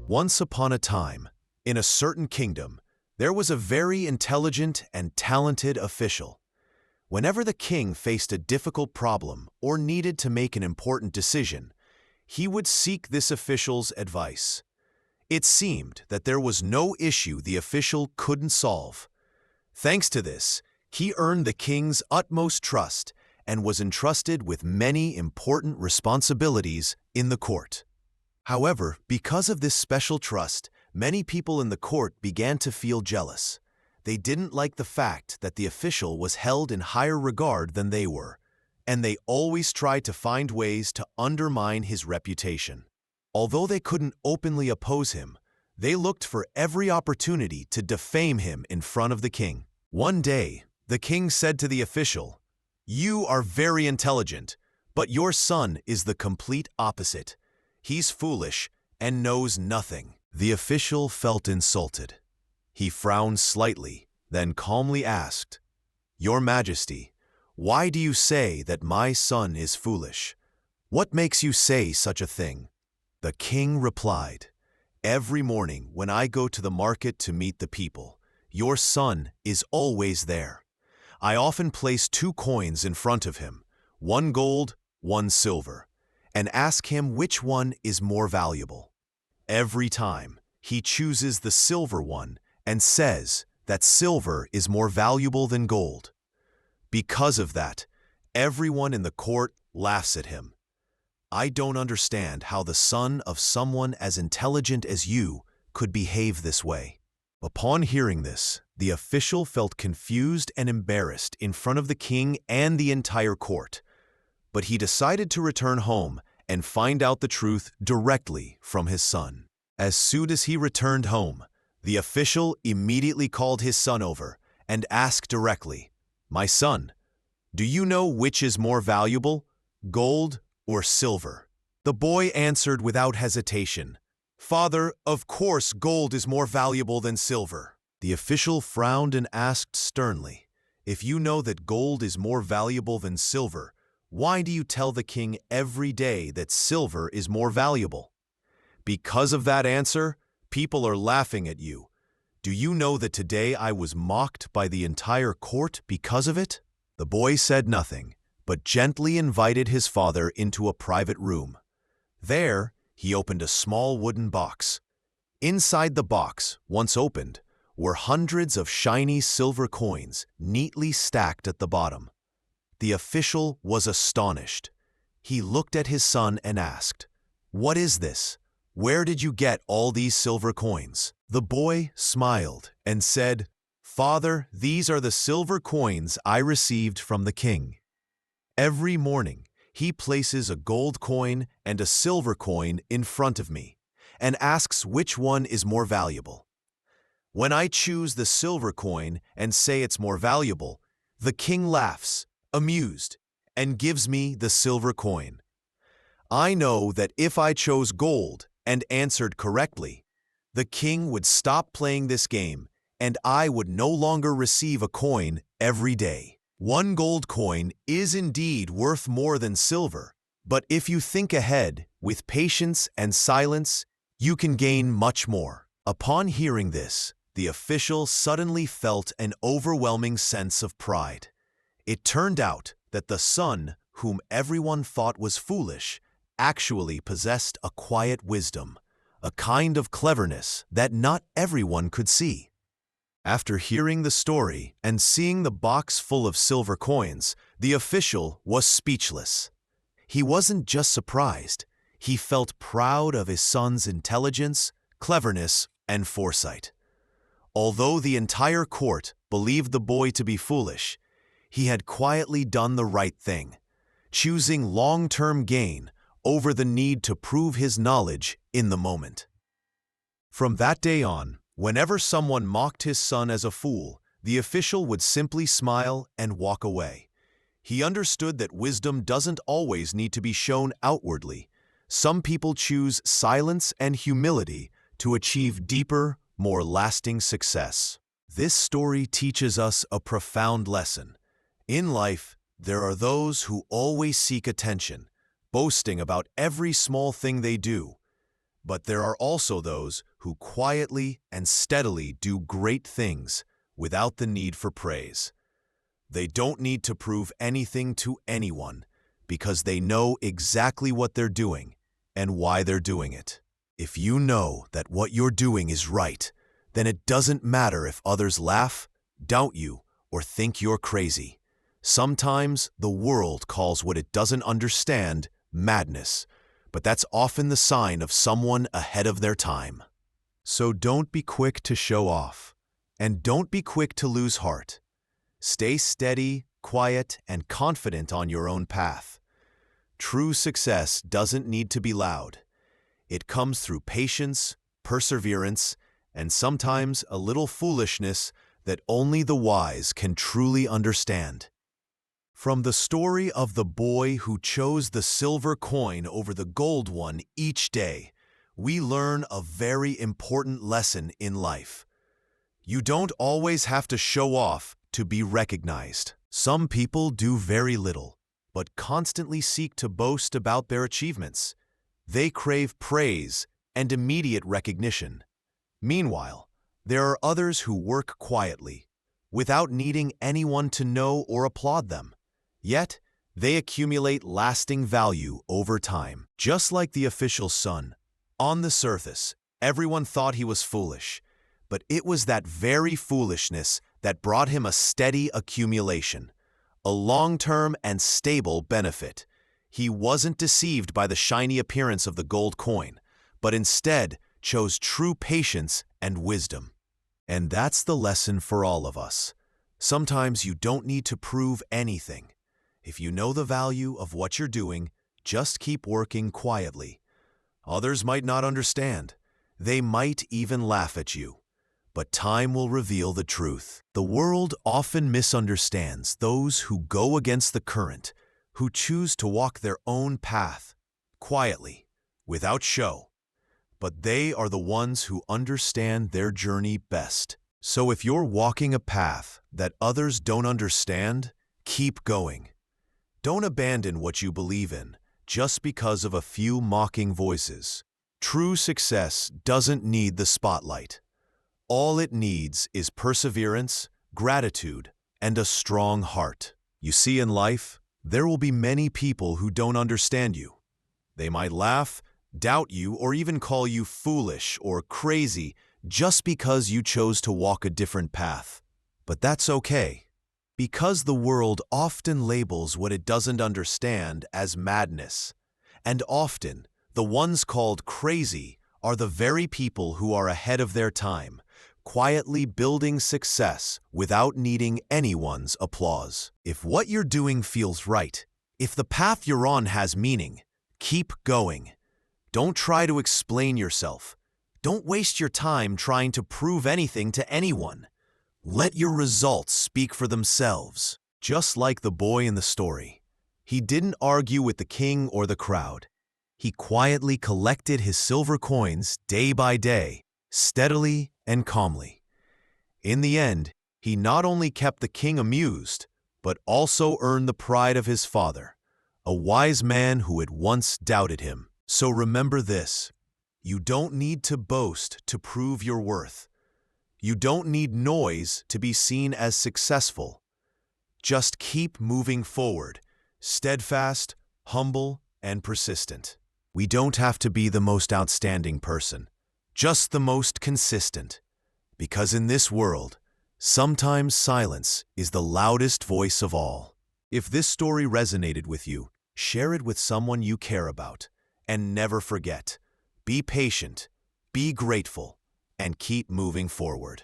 Once upon a time, in a certain kingdom, there was a very intelligent and talented official. Whenever the king faced a difficult problem or needed to make an important decision, he would seek this official's advice. It seemed that there was no issue the official couldn't solve. Thanks to this, he earned the king's utmost trust and was entrusted with many important responsibilities in the court. However, because of this special trust, many people in the court began to feel jealous. They didn't like the fact that the official was held in higher regard than they were, and they always tried to find ways to undermine his reputation. Although they couldn't openly oppose him, they looked for every opportunity to defame him in front of the king. One day, the king said to the official, "You are very intelligent, but your son is the complete opposite. He's foolish and knows nothing." The official felt insulted. He frowned slightly, then calmly asked, "Your Majesty, why do you say that my son is foolish? What makes you say such a thing?" The king replied, "Every morning when I go to the market to meet the people, your son is always there. I often place 2 coins in front of him, 1 gold, 1 silver, and ask him which one is more valuable. Every time, he chooses the silver one and says that silver is more valuable than gold. Because of that, everyone in the court laughs at him. I don't understand how the son of someone as intelligent as you could behave this way." Upon hearing this, the official felt confused and embarrassed in front of the king and the entire court. But he decided to return home and find out the truth directly from his son. As soon as he returned home, the official immediately called his son over and asked directly, "My son, do you know which is more valuable, gold or silver?" The boy answered without hesitation, "Father, of course gold is more valuable than silver." The official frowned and asked sternly, "If you know that gold is more valuable than silver, why do you tell the king every day that silver is more valuable? Because of that answer, people are laughing at you. Do you know that today I was mocked by the entire court because of it?" The boy said nothing, but gently invited his father into a private room. There, he opened a small wooden box. Inside the box, once opened, were hundreds of shiny silver coins neatly stacked at the bottom. The official was astonished. He looked at his son and asked, "What is this? Where did you get all these silver coins?" The boy smiled and said, "Father, these are the silver coins I received from the king. Every morning, he places a gold coin and a silver coin in front of me and asks which one is more valuable. When I choose the silver coin and say it's more valuable, the king laughs, amused, and gives me the silver coin. I know that if I chose gold and answered correctly, the king would stop playing this game and I would no longer receive a coin every day. 1 gold coin is indeed worth more than silver, but if you think ahead with patience and silence, you can gain much more." Upon hearing this, the official suddenly felt an overwhelming sense of pride. It turned out that the son, whom everyone thought was foolish, actually possessed a quiet wisdom, a kind of cleverness that not everyone could see. After hearing the story and seeing the box full of silver coins, the official was speechless. He wasn't just surprised, he felt proud of his son's intelligence, cleverness, and foresight. Although the entire court believed the boy to be foolish, he had quietly done the right thing, choosing long-term gain over the need to prove his knowledge in the moment. From that day on, whenever someone mocked his son as a fool, the official would simply smile and walk away. He understood that wisdom doesn't always need to be shown outwardly. Some people choose silence and humility to achieve deeper, more lasting success. This story teaches us a profound lesson. In life, there are those who always seek attention, boasting about every small thing they do. But there are also those who quietly and steadily do great things without the need for praise. They don't need to prove anything to anyone because they know exactly what they're doing and why they're doing it. If you know that what you're doing is right, then it doesn't matter if others laugh, doubt you, or think you're crazy. Sometimes the world calls what it doesn't understand madness, but that's often the sign of someone ahead of their time. So don't be quick to show off, and don't be quick to lose heart. Stay steady, quiet, and confident on your own path. True success doesn't need to be loud. It comes through patience, perseverance, and sometimes a little foolishness that only the wise can truly understand. From the story of the boy who chose the silver coin over the gold one each day, we learn a very important lesson in life. You don't always have to show off to be recognized. Some people do very little, but constantly seek to boast about their achievements. They crave praise and immediate recognition. Meanwhile, there are others who work quietly, without needing anyone to know or applaud them. Yet, they accumulate lasting value over time. Just like the official's son, on the surface, everyone thought he was foolish, but it was that very foolishness that brought him a steady accumulation, a long-term and stable benefit. He wasn't deceived by the shiny appearance of the gold coin, but instead chose true patience and wisdom. And that's the lesson for all of us. Sometimes you don't need to prove anything. If you know the value of what you're doing, just keep working quietly. Others might not understand. They might even laugh at you. But time will reveal the truth. The world often misunderstands those who go against the current, who choose to walk their own path, quietly, without show. But they are the ones who understand their journey best. So if you're walking a path that others don't understand, keep going. Don't abandon what you believe in just because of a few mocking voices. True success doesn't need the spotlight. All it needs is perseverance, gratitude, and a strong heart. You see, in life, there will be many people who don't understand you. They might laugh, doubt you, or even call you foolish or crazy just because you chose to walk a different path. But that's okay, because the world often labels what it doesn't understand as madness. And often, the ones called crazy are the very people who are ahead of their time, quietly building success without needing anyone's applause. If what you're doing feels right, if the path you're on has meaning, keep going. Don't try to explain yourself. Don't waste your time trying to prove anything to anyone. Let your results speak for themselves. Just like the boy in the story, he didn't argue with the king or the crowd. He quietly collected his silver coins day by day, steadily and calmly. In the end, he not only kept the king amused, but also earned the pride of his father, a wise man who had once doubted him. So remember this: you don't need to boast to prove your worth. You don't need noise to be seen as successful. Just keep moving forward, steadfast, humble, and persistent. We don't have to be the most outstanding person, just the most consistent. Because in this world, sometimes silence is the loudest voice of all. If this story resonated with you, share it with someone you care about. And never forget, be patient, be grateful, and keep moving forward.